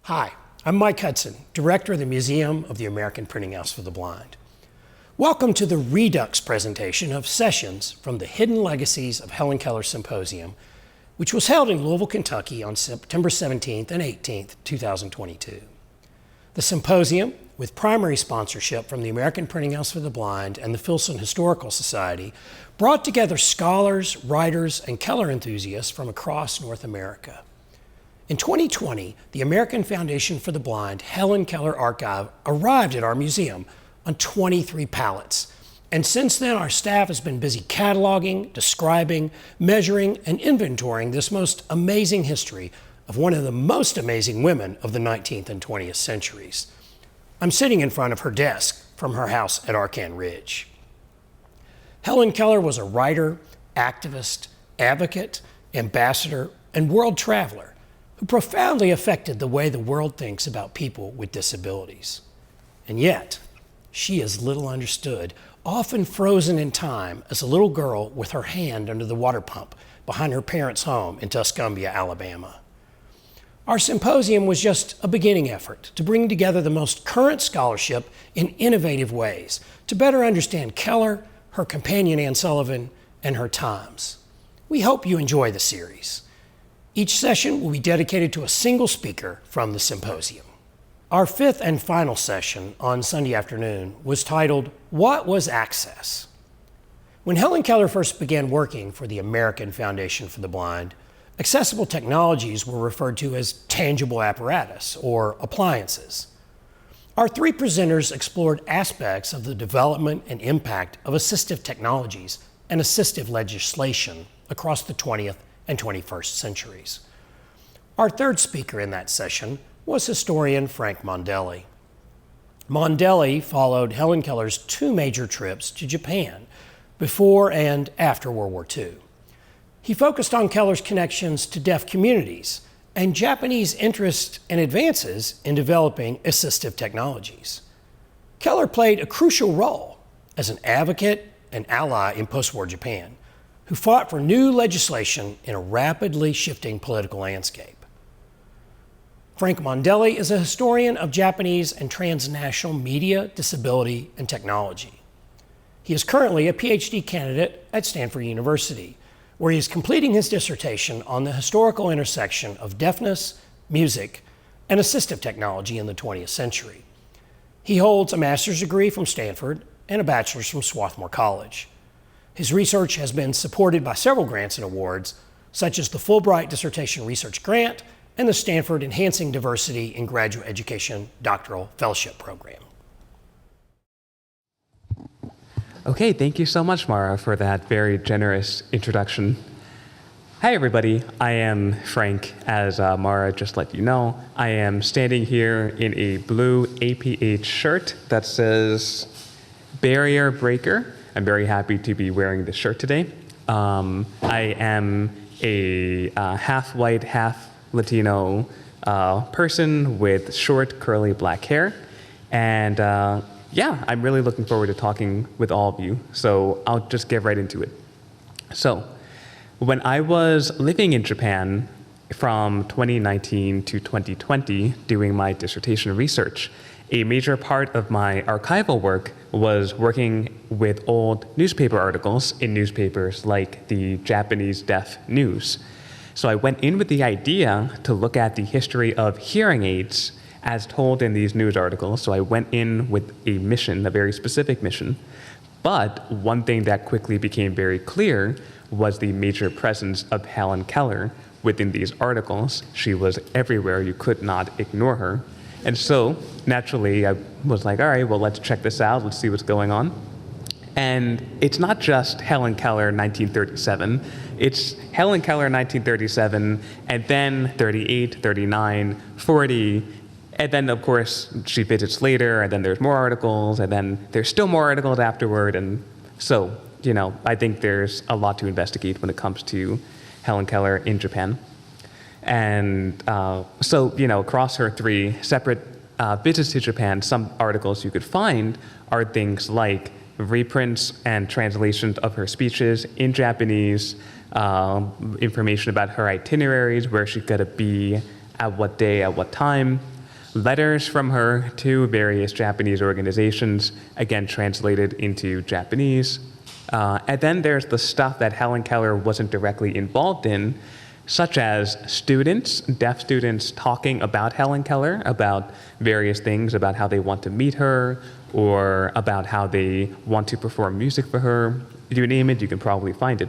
Hi, I'm Mike Hudson, Director of the Museum of the American Printing House for the Blind. Welcome to the Redux presentation of sessions from the Hidden Legacies of Helen Keller Symposium, which was held in Louisville, Kentucky on September 17th and 18th, 2022. The symposium, with primary sponsorship from the American Printing House for the Blind and the Filson Historical Society, brought together scholars, writers, and Keller enthusiasts from across North America. In 2020, the American Foundation for the Blind Helen Keller Archive arrived at our museum on 23 pallets. And since then, our staff has been busy cataloging, describing, measuring, and inventorying this most amazing history of one of the most amazing women of the 19th and 20th centuries. I'm sitting in front of her desk from her house at Arcan Ridge. Helen Keller was a writer, activist, advocate, ambassador, and world traveler who profoundly affected the way the world thinks about people with disabilities. And yet, she is little understood, often frozen in time as a little girl with her hand under the water pump behind her parents' home in Tuscumbia, Alabama. Our symposium was just a beginning effort to bring together the most current scholarship in innovative ways to better understand Keller, her companion Anne Sullivan, and her times. We hope you enjoy the series. Each session will be dedicated to a single speaker from the symposium. Our fifth and final session on Sunday afternoon was titled, What Was Access? When Helen Keller first began working for the American Foundation for the Blind, accessible technologies were referred to as tangible apparatus or appliances. Our three presenters explored aspects of the development and impact of assistive technologies and assistive legislation across the 20th and 21st centuries. Our third speaker in that session was historian Frank Mondelli. Mondelli followed Helen Keller's two major trips to Japan before and after World War II. He focused on Keller's connections to deaf communities and Japanese interest and advances in developing assistive technologies. Keller played a crucial role as an advocate and ally in post-war Japan, who fought for new legislation in a rapidly shifting political landscape. Frank Mondelli is a historian of Japanese and transnational media, disability, and technology. He is currently a PhD candidate at Stanford University, where he is completing his dissertation on the historical intersection of deafness, music, and assistive technology in the 20th century. He holds a master's degree from Stanford and a bachelor's from Swarthmore College. His research has been supported by several grants and awards, such as the Fulbright Dissertation Research Grant and the Stanford Enhancing Diversity in Graduate Education Doctoral Fellowship Program. Okay, thank you so much, Mara, for that very generous introduction. Hi, everybody. I am Frank. As Mara just let you know, I am standing here in a blue APH shirt that says Barrier Breaker. I'm very happy to be wearing this shirt today. I am a half white, half Latino person with short, curly black hair. And yeah, I'm really looking forward to talking with all of you. So I'll just get right into it. So when I was living in Japan from 2019 to 2020 doing my dissertation research, a major part of my archival work was working with old newspaper articles in newspapers like the Japanese Deaf News. So I went in with the idea to look at the history of hearing aids as told in these news articles. So I went in with a mission, a very specific mission. But one thing that quickly became very clear was the major presence of Helen Keller within these articles. She was everywhere. You could not ignore her. And so, naturally, I was like, all right, well, let's check this out. Let's see what's going on. And it's not just Helen Keller 1937. It's Helen Keller 1937, and then 38, 39, 40, and then, of course, she visits later, and then there's more articles, and then there's still more articles afterward. And so, you know, I think there's a lot to investigate when it comes to Helen Keller in Japan. And so, you know, across her three separate visits to Japan, some articles you could find are things like reprints and translations of her speeches in Japanese, information about her itineraries, where she's going to be, at what day, at what time, letters from her to various Japanese organizations, again translated into Japanese. And then there's the stuff that Helen Keller wasn't directly involved in, such as students, deaf students, talking about Helen Keller, about various things, about how they want to meet her, or about how they want to perform music for her. If you name it, you can probably find it.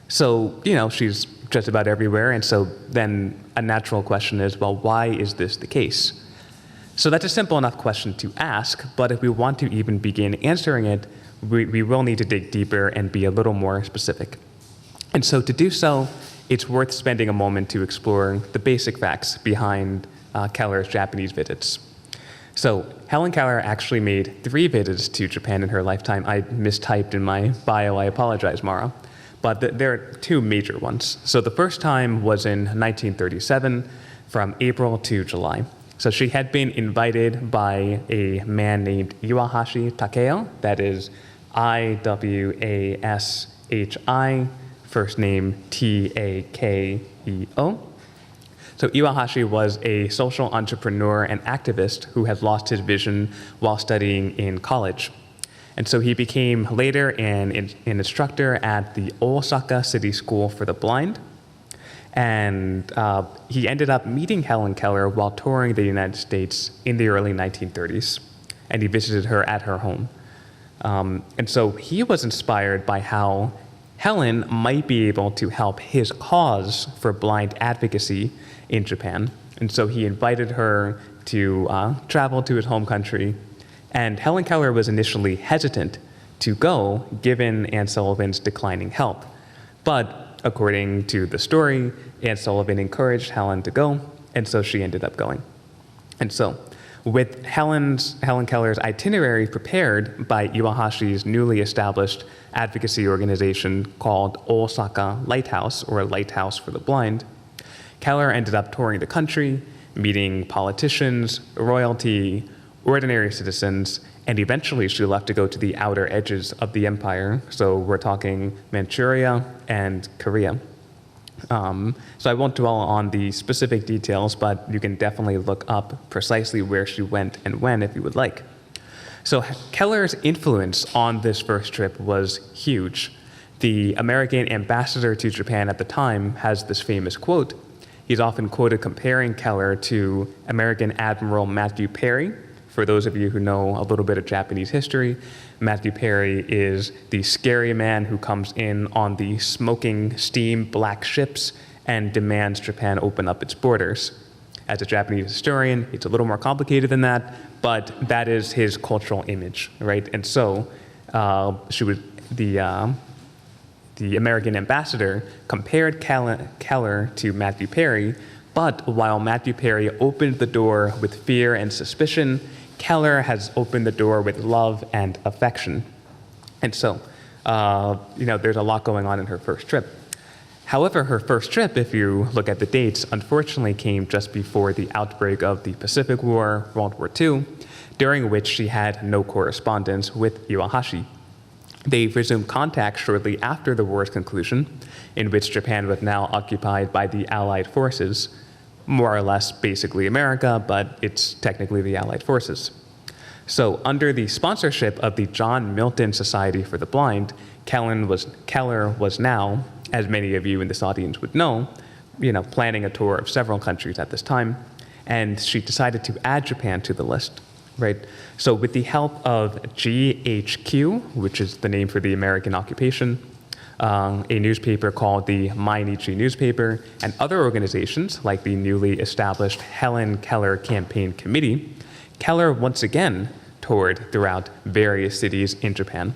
So, she's just about everywhere, and so then a natural question is, well, why is this the case? So that's a simple enough question to ask, but if we want to even begin answering it, we will need to dig deeper and be a little more specific. And so to do so, it's worth spending a moment to explore the basic facts behind Keller's Japanese visits. So Helen Keller actually made 3 visits to Japan in her lifetime. I mistyped in my bio, I apologize, Mara. But there are 2 major ones. So the first time was in 1937, from April to July. So she had been invited by a man named Iwahashi Takeo, that is Iwashi, first name Takeo. So Iwahashi was a social entrepreneur and activist who had lost his vision while studying in college. And so he became later an instructor at the Osaka City School for the Blind. And he ended up meeting Helen Keller while touring the United States in the early 1930s. And he visited her at her home. And so he was inspired by how Helen might be able to help his cause for blind advocacy in Japan. And so he invited her to travel to his home country. And Helen Keller was initially hesitant to go, given Anne Sullivan's declining health. But according to the story, Anne Sullivan encouraged Helen to go, and so she ended up going. And so, with Helen Keller's itinerary prepared by Iwahashi's newly established advocacy organization called Osaka Lighthouse, or Lighthouse for the Blind, Keller ended up touring the country, meeting politicians, royalty, ordinary citizens, and eventually she left to go to the outer edges of the empire. So we're talking Manchuria and Korea. So I won't dwell on the specific details, but you can definitely look up precisely where she went and when if you would like. So Keller's influence on this first trip was huge. The American ambassador to Japan at the time has this famous quote. He's often quoted comparing Keller to American Admiral Matthew Perry. For those of you who know a little bit of Japanese history, Matthew Perry is the scary man who comes in on the smoking steam black ships and demands Japan open up its borders. As a Japanese historian, it's a little more complicated than that, but that is his cultural image, right? And so the American ambassador compared Keller to Matthew Perry, but while Matthew Perry opened the door with fear and suspicion, Keller has opened the door with love and affection. And so, there's a lot going on in her first trip. However, her first trip, if you look at the dates, unfortunately came just before the outbreak of the Pacific War, World War II, during which she had no correspondence with Iwahashi. They resumed contact shortly after the war's conclusion, in which Japan was now occupied by the Allied forces, more or less basically America, but it's technically the Allied forces. So under the sponsorship of the John Milton Society for the Blind, Keller was now, as many of you in this audience would know, planning a tour of several countries at this time, and she decided to add Japan to the list, right? So with the help of GHQ, which is the name for the American occupation, a newspaper called the Mainichi newspaper, and other organizations like the newly established Helen Keller Campaign Committee, Keller once again toured throughout various cities in Japan,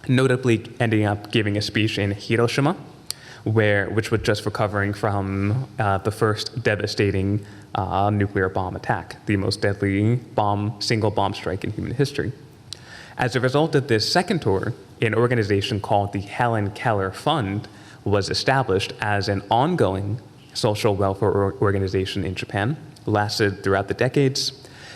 notably ending up giving a speech in Hiroshima, which was just recovering from the first devastating nuclear bomb attack, the most deadly single bomb strike in human history. As a result of this second tour, an organization called the Helen Keller Fund was established as an ongoing social welfare organization in Japan, lasted throughout the decades.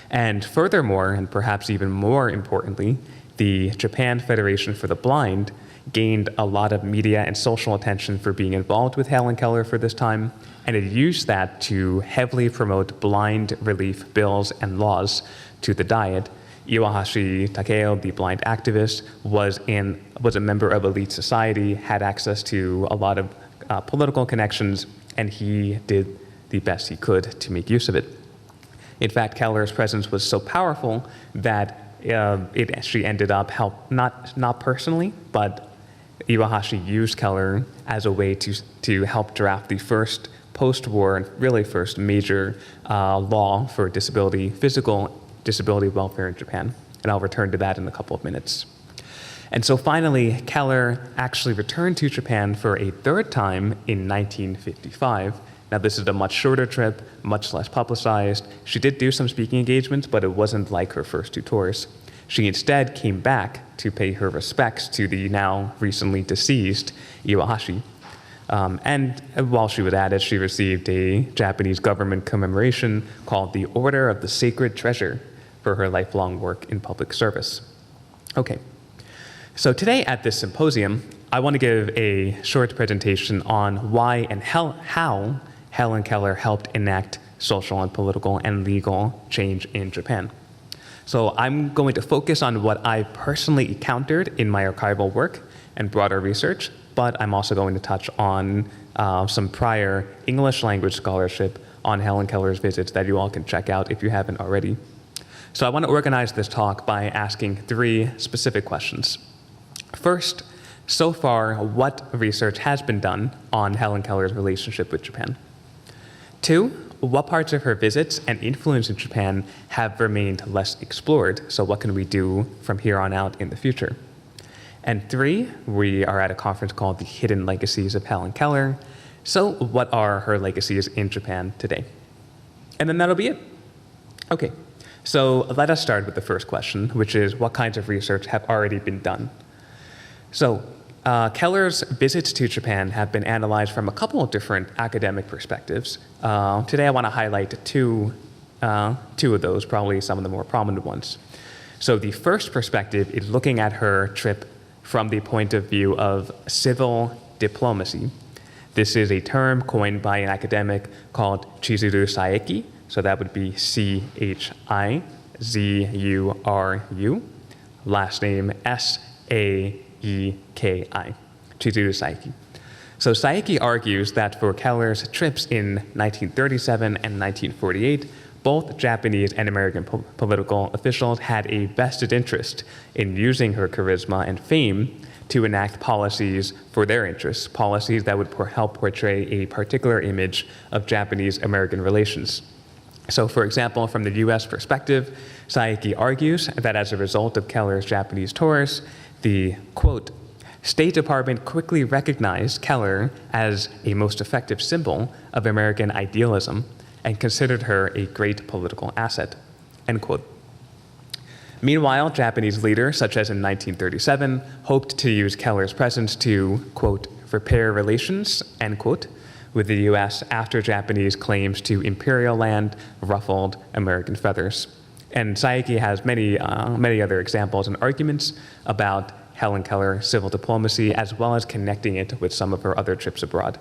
And furthermore, and perhaps even more importantly, the Japan Federation for the Blind gained a lot of media and social attention for being involved with Helen Keller for this time, and it used that to heavily promote blind relief bills and laws to the Diet. Iwahashi Takeo, the blind activist, was a member of elite society, had access to a lot of political connections, and he did the best he could to make use of it. In fact, Keller's presence was so powerful that it actually ended up not personally, but Iwahashi used Keller as a way to help draft the first post-war and really first major law for physical disability welfare in Japan. And I'll return to that in a couple of minutes. And so finally, Keller actually returned to Japan for a third time in 1955. Now, this is a much shorter trip, much less publicized. She did do some speaking engagements, but it wasn't like her first two tours. She instead came back to pay her respects to the now recently deceased Iwahashi. And while she was at it, she received a Japanese government commemoration called the Order of the Sacred Treasure for her lifelong work in public service. Okay, so today at this symposium, I want to give a short presentation on why and how Helen Keller helped enact social and political and legal change in Japan. So I'm going to focus on what I personally encountered in my archival work and broader research, but I'm also going to touch on some prior English language scholarship on Helen Keller's visits that you all can check out if you haven't already. So I want to organize this talk by asking three specific questions. First, so far, what research has been done on Helen Keller's relationship with Japan? Two, what parts of her visits and influence in Japan have remained less explored? So what can we do from here on out in the future? And three, we are at a conference called The Hidden Legacies of Helen Keller. So what are her legacies in Japan today? And then that'll be it. Okay, so let us start with the first question, which is what kinds of research have already been done? So Keller's visits to Japan have been analyzed from a couple of different academic perspectives. Today I want to highlight two of those, probably some of the more prominent ones. So the first perspective is looking at her trip from the point of view of civil diplomacy. This is a term coined by an academic called Chizuru Saeki, so that would be Chizuru, last name Saeki, Chizuru Saeki. So Saeki argues that for Keller's trips in 1937 and 1948, both Japanese and American political officials had a vested interest in using her charisma and fame to enact policies for their interests, policies that would help portray a particular image of Japanese-American relations. So, for example, from the US perspective, Saeki argues that as a result of Keller's Japanese tours, the, quote, State Department quickly recognized Keller as a most effective symbol of American idealism and considered her a great political asset, end quote. Meanwhile, Japanese leaders, such as in 1937, hoped to use Keller's presence to, quote, repair relations, end quote, with the US after Japanese claims to imperial land ruffled American feathers. And Saeki has many other examples and arguments about Helen Keller civil diplomacy, as well as connecting it with some of her other trips abroad.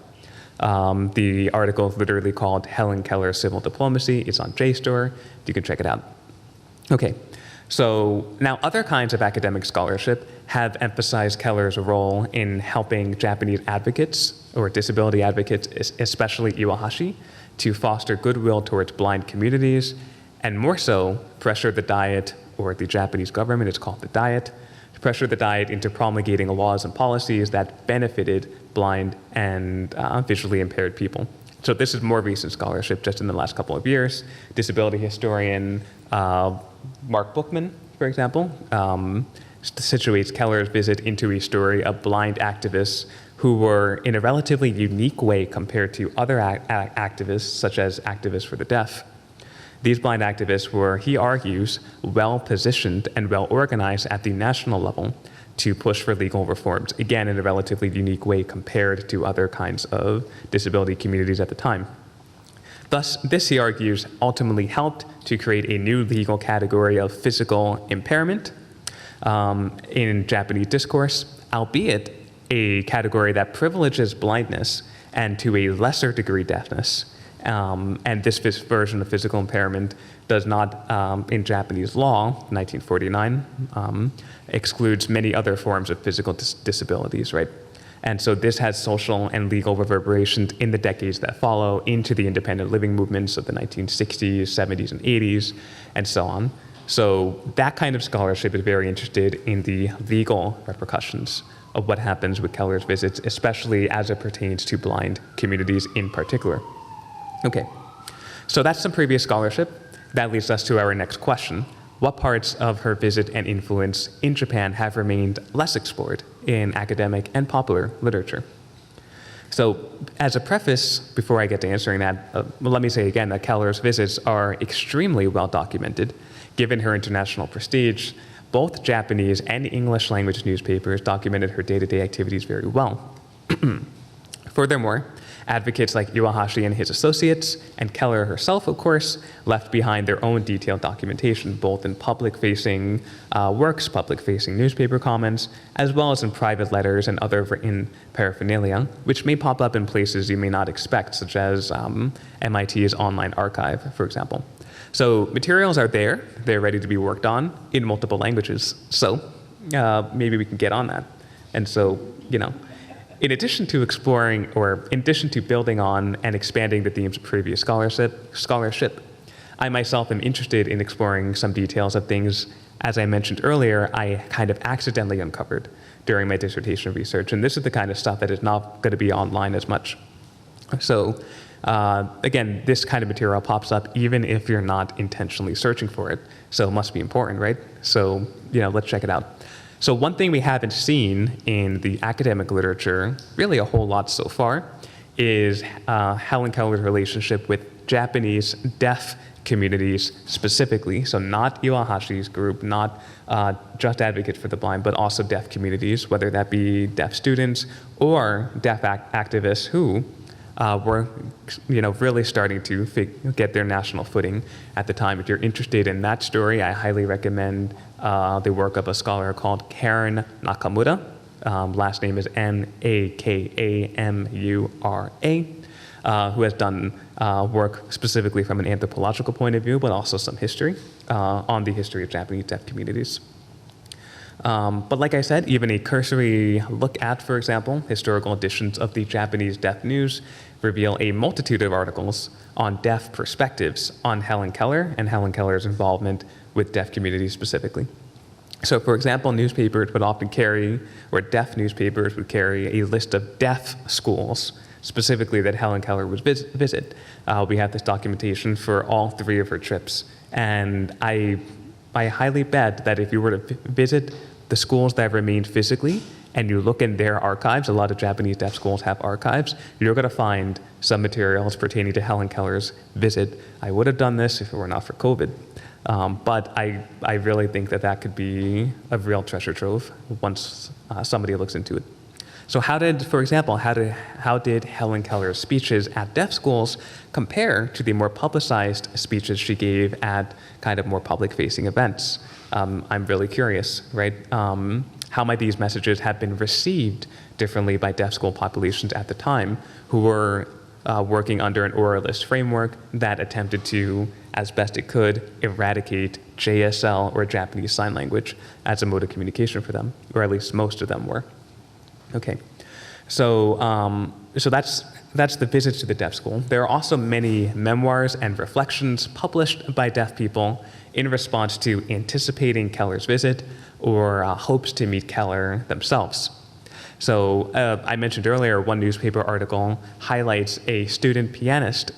The article is literally called Helen Keller Civil Diplomacy. It's on JSTOR. You can check it out. Okay, so now other kinds of academic scholarship have emphasized Keller's role in helping Japanese advocates or disability advocates, especially Iwahashi, to foster goodwill towards blind communities, and more so, pressure the Diet, or the Japanese government, it's called the Diet, to pressure the Diet into promulgating laws and policies that benefited blind and visually impaired people. So this is more recent scholarship, just in the last couple of years. Disability historian Mark Bookman, for example, situates Keller's visit into a story of blind activists who were, in a relatively unique way compared to other activists, such as activists for the deaf. These blind activists were, he argues, well-positioned and well-organized at the national level to push for legal reforms, again, in a relatively unique way compared to other kinds of disability communities at the time. Thus, this, he argues, ultimately helped to create a new legal category of physical impairment in Japanese discourse, albeit a category that privileges blindness and to a lesser degree deafness. And this version of physical impairment does not, in Japanese law, 1949, excludes many other forms of physical disabilities, right? And so this has social and legal reverberations in the decades that follow into the independent living movements of the 1960s, 70s, and 80s, and so on. So that kind of scholarship is very interested in the legal repercussions of what happens with Keller's visits, especially as it pertains to blind communities in particular. Okay, so that's some previous scholarship. That leads us to our next question. What parts of her visit and influence in Japan have remained less explored in academic and popular literature? So as a preface, before I get to answering that, let me say again that Keller's visits are extremely well documented. Given her international prestige, both Japanese and English language newspapers documented her day-to-day activities very well. Furthermore, advocates like Iwahashi and his associates, and Keller herself, of course, left behind their own detailed documentation, both in public-facing works, public-facing newspaper comments, as well as in private letters and other written paraphernalia, which may pop up in places you may not expect, such as MIT's online archive, for example. So materials are there. They're ready to be worked on in multiple languages. So maybe we can get on that. And so, in addition to exploring, or in addition to building on and expanding the themes of previous scholarship, I myself am interested in exploring some details of things, as I mentioned earlier, I kind of accidentally uncovered during my dissertation research. And this is the kind of stuff that is not going to be online as much. So again, this kind of material pops up even if you're not intentionally searching for it. So it must be important, right? So, let's check it out. So one thing we haven't seen in the academic literature, really a whole lot so far, is Helen Keller's relationship with Japanese deaf communities specifically. So not Iwahashi's group, not just advocates for the blind, but also deaf communities, whether that be deaf students or deaf activists who were really starting to get their national footing at the time. If you're interested in that story, I highly recommend the work of a scholar called Karen Nakamura. Last name is Nakamura, who has done work specifically from an anthropological point of view, but also some history on the history of Japanese deaf communities. But like I said, even a cursory look at, for example, historical editions of the Japanese Deaf News reveal a multitude of articles on deaf perspectives on Helen Keller and Helen Keller's involvement with deaf communities specifically. So for example, newspapers would often carry, or deaf newspapers would carry, a list of deaf schools specifically that Helen Keller would visit. We have this documentation for all 3 of her trips. And I highly bet that if you were to visit the schools that remained physically and you look in their archives, a lot of Japanese deaf schools have archives, you're going to find some materials pertaining to Helen Keller's visit. I would have done this if it were not for COVID. But I really think that could be a real treasure trove once somebody looks into it. So for example, how did Helen Keller's speeches at deaf schools compare to the more publicized speeches she gave at kind of more public-facing events? I'm really curious, right? How might these messages have been received differently by deaf school populations at the time who were working under an oralist framework that attempted to, as best it could, eradicate JSL, or Japanese Sign Language, as a mode of communication for them, or at least most of them were. Okay, so that's the visits to the deaf school. There are also many memoirs and reflections published by deaf people in response to anticipating Keller's visit or hopes to meet Keller themselves. So I mentioned earlier, one newspaper article highlights a student pianist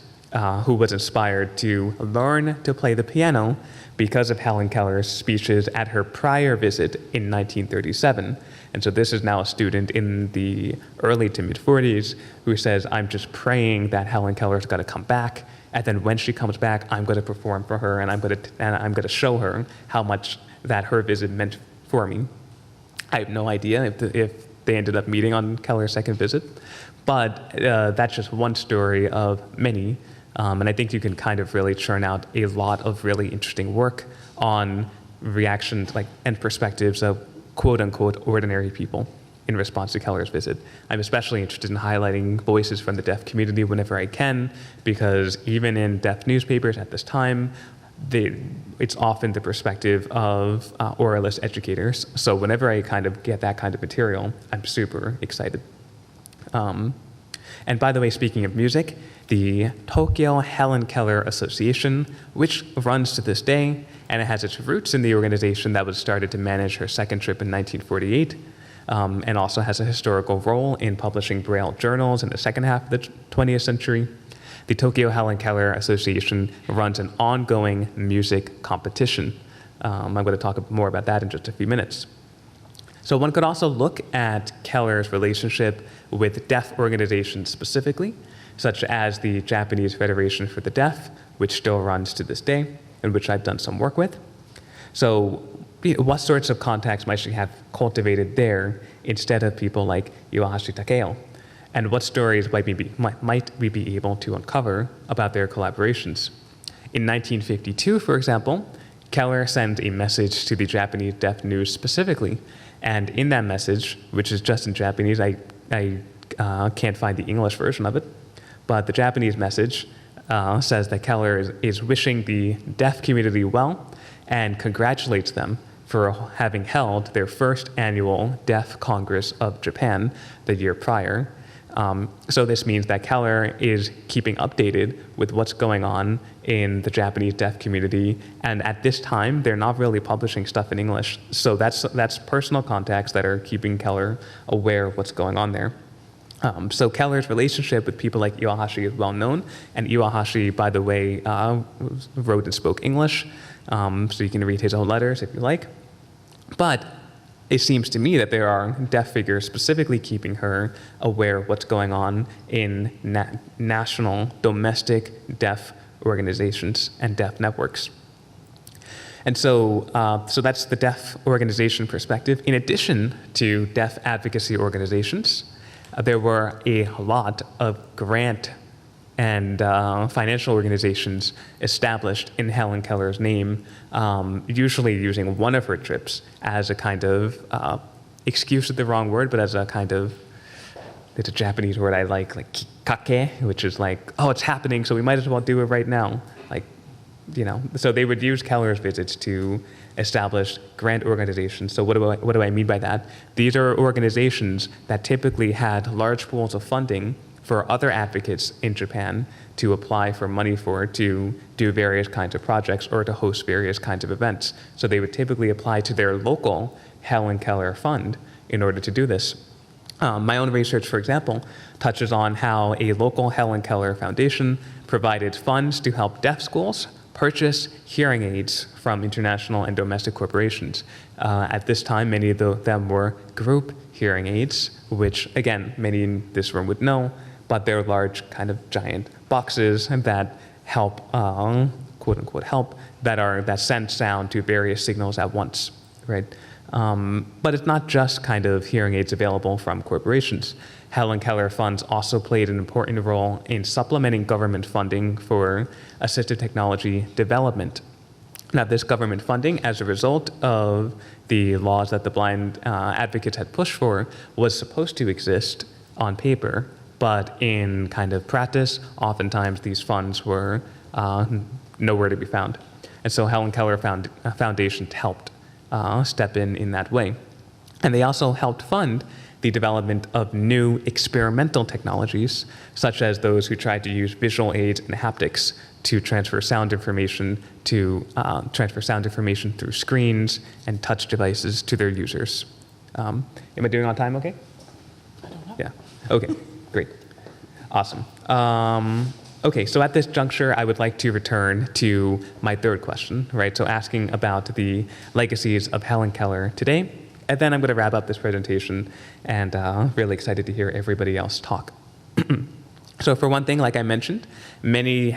who was inspired to learn to play the piano because of Helen Keller's speeches at her prior visit in 1937. And so this is now a student in the early to mid-40s who says, I'm just praying that Helen Keller's got to come back, and then when she comes back, I'm going to perform for her, and I'm going to show her how much that her visit meant for me. I have no idea if they ended up meeting on Keller's second visit, but that's just one story of many. And I think you can kind of really churn out a lot of really interesting work on reactions and perspectives of quote unquote ordinary people. in response to Keller's visit. I'm especially interested in highlighting voices from the deaf community whenever I can, because even in deaf newspapers at this time, it's often the perspective of oralist educators. So whenever I kind of get that kind of material, I'm super excited. And by the way, speaking of music, the Tokyo Helen Keller Association, which runs to this day, and it has its roots in the organization that was started to manage her second trip in 1948, and also has a historical role in publishing Braille journals in the second half of the 20th century. The Tokyo Helen Keller Association runs an ongoing music competition. I'm going to talk more about that in just a few minutes. So one could also look at Keller's relationship with deaf organizations specifically, such as the Japanese Federation for the Deaf, which still runs to this day, and which I've done some work with. So what sorts of contacts might she have cultivated there instead of people like Iwahashi Takeo? And what stories might we be able to uncover about their collaborations? In 1952, for example, Keller sent a message to the Japanese Deaf News specifically. And in that message, which is just in Japanese, I can't find the English version of it, but the Japanese message says that Keller is wishing the deaf community well and congratulates them for having held their first annual Deaf Congress of Japan the year prior. So this means that Keller is keeping updated with what's going on in the Japanese deaf community, and at this time, they're not really publishing stuff in English. So that's personal contacts that are keeping Keller aware of what's going on there. So Keller's relationship with people like Iwahashi is well known, and Iwahashi, by the way, wrote and spoke English, so you can read his own letters if you like. But it seems to me that there are deaf figures specifically keeping her aware of what's going on in national, domestic deaf organizations and deaf networks. And so that's the deaf organization perspective. In addition to deaf advocacy organizations, there were a lot of grant and financial organizations established in Helen Keller's name, usually using one of her trips as a kind of, excuse is the wrong word, but as a kind of, it's a Japanese word I like kikake, which is like, oh, it's happening, so we might as well do it right now. Like, you know, so they would use Keller's visits to establish grant organizations. So what do I mean by that? These are organizations that typically had large pools of funding for other advocates in Japan to apply for money for, to do various kinds of projects or to host various kinds of events. So they would typically apply to their local Helen Keller fund in order to do this. My own research, for example, touches on how a local Helen Keller Foundation provided funds to help deaf schools purchase hearing aids from international and domestic corporations. At this time, many of them were group hearing aids, which, again, many in this room would know, but they're large, kind of giant boxes that help, quote unquote, help, that send sound to various signals at once, right? But it's not just kind of hearing aids available from corporations. Helen Keller funds also played an important role in supplementing government funding for assistive technology development. Now, this government funding, as a result of the laws that the blind advocates had pushed for, was supposed to exist on paper, but in kind of practice, oftentimes these funds were nowhere to be found. And so Helen Keller Foundation helped step in that way. And they also helped fund the development of new experimental technologies, such as those who tried to use visual aids and haptics to transfer sound information through screens and touch devices to their users. Am I doing on time okay? I don't know. Yeah, okay, great, awesome. Okay, so at this juncture, I would like to return to my third question, right? So asking about the legacies of Helen Keller today, and then I'm going to wrap up this presentation, and really excited to hear everybody else talk. So for one thing, like I mentioned, many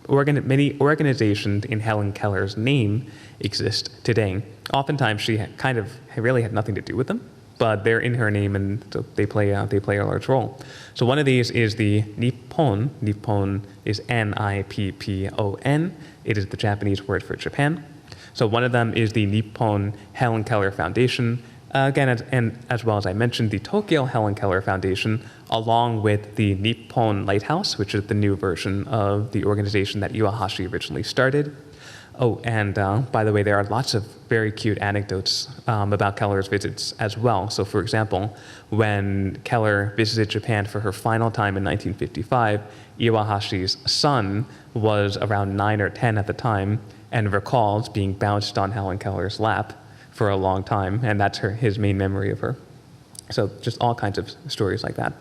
organizations in Helen Keller's name exist today. Oftentimes, she really had nothing to do with them, but they're in her name, and so they play a large role. So one of these is the Nippon. Nippon is Nippon. It is the Japanese word for Japan. So one of them is the Nippon Helen Keller Foundation, Again, and as well as I mentioned, the Tokyo Helen Keller Foundation, along with the Nippon Lighthouse, which is the new version of the organization that Iwahashi originally started. Oh, and by the way, there are lots of very cute anecdotes about Keller's visits as well. So for example, when Keller visited Japan for her final time in 1955, Iwahashi's son was around 9 or 10 at the time and recalls being bounced on Helen Keller's lap for a long time, and that's his main memory of her. So just all kinds of stories like that.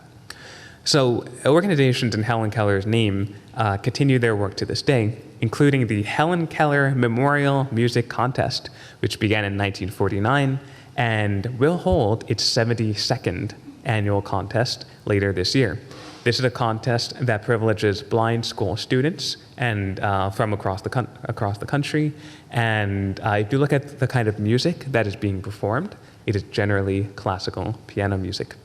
So organizations in Helen Keller's name continue their work to this day, including the Helen Keller Memorial Music Contest, which began in 1949 and will hold its 72nd annual contest later this year. This is a contest that privileges blind school students and from across the country. And if you look at the kind of music that is being performed, it is generally classical piano music.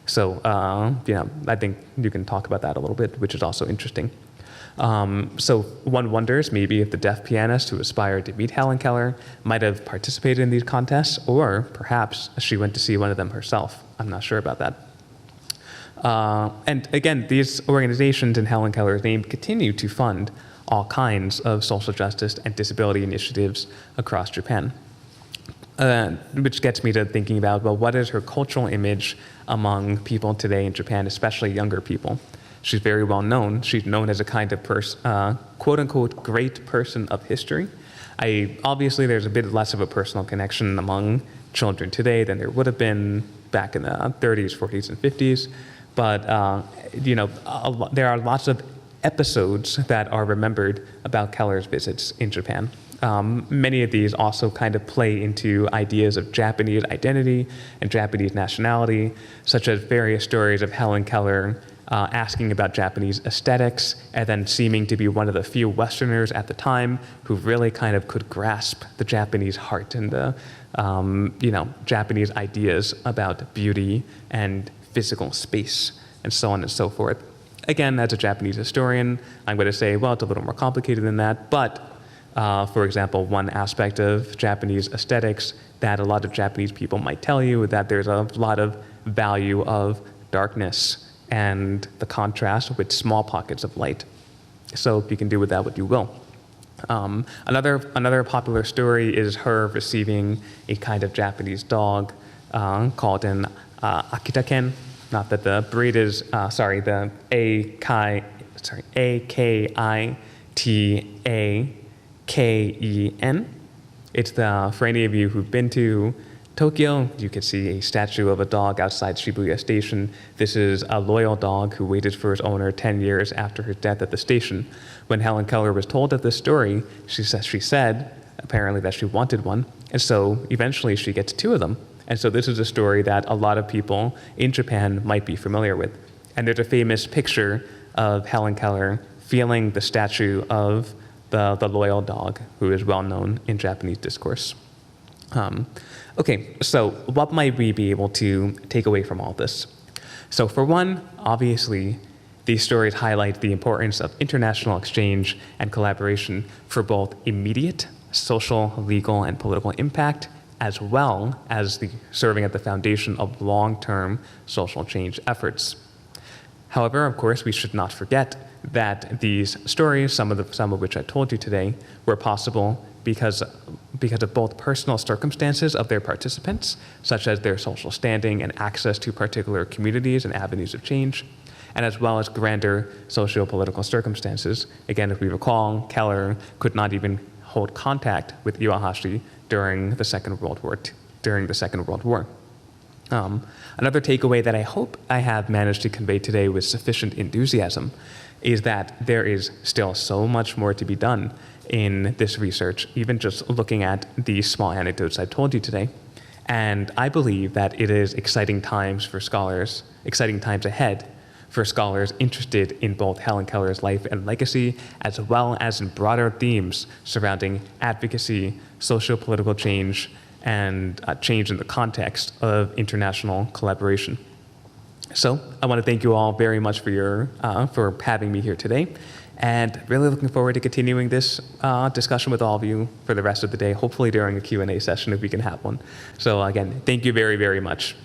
So, I think you can talk about that a little bit, which is also interesting. So one wonders maybe if the deaf pianist who aspired to meet Helen Keller might have participated in these contests, or perhaps she went to see one of them herself. I'm not sure about that. And again, these organizations in Helen Keller's name continue to fund all kinds of social justice and disability initiatives across Japan. Which gets me to thinking about, well, what is her cultural image among people today in Japan, especially younger people? She's very well known. She's known as a kind of quote unquote great person of history. Obviously, there's a bit less of a personal connection among children today than there would have been back in the 30s, 40s, and 50s. But there are lots of episodes that are remembered about Keller's visits in Japan. Many of these also kind of play into ideas of Japanese identity and Japanese nationality, such as various stories of Helen Keller asking about Japanese aesthetics, and then seeming to be one of the few Westerners at the time who really kind of could grasp the Japanese heart and the Japanese ideas about beauty and physical space, and so on and so forth. Again, as a Japanese historian, I'm going to say, well, it's a little more complicated than that, but for example, one aspect of Japanese aesthetics that a lot of Japanese people might tell you that there's a lot of value of darkness and the contrast with small pockets of light. So you can do with that what you will. Another popular story is her receiving a kind of Japanese dog called an Akita-ken. Not that the breed is, the Akita-ken. It's for any of you who've been to Tokyo, you could see a statue of a dog outside Shibuya Station. This is a loyal dog who waited for his owner 10 years after his death at the station. When Helen Keller was told of this story, she said apparently that she wanted one, and so eventually she gets 2 of them. And so this is a story that a lot of people in Japan might be familiar with. And there's a famous picture of Helen Keller feeling the statue of the loyal dog, who is well known in Japanese discourse. Okay, so what might we be able to take away from all this? So for one, obviously, these stories highlight the importance of international exchange and collaboration for both immediate social, legal, and political impact, as well as serving at the foundation of long-term social change efforts. However, of course, we should not forget that these stories, some of which I told you today, were possible because of both personal circumstances of their participants, such as their social standing and access to particular communities and avenues of change, and as well as grander socio-political circumstances. Again, if we recall, Keller could not even hold contact with Iwahashi during the Second World War. Another takeaway that I hope I have managed to convey today with sufficient enthusiasm is that there is still so much more to be done in this research, even just looking at these small anecdotes I've told you today. And I believe that it is exciting times ahead for scholars interested in both Helen Keller's life and legacy, as well as in broader themes surrounding advocacy, socio-political change, and change in the context of international collaboration. So I want to thank you all very much for having me here today. And really looking forward to continuing this discussion with all of you for the rest of the day, hopefully during a Q&A session if we can have one. So again, thank you very, very much.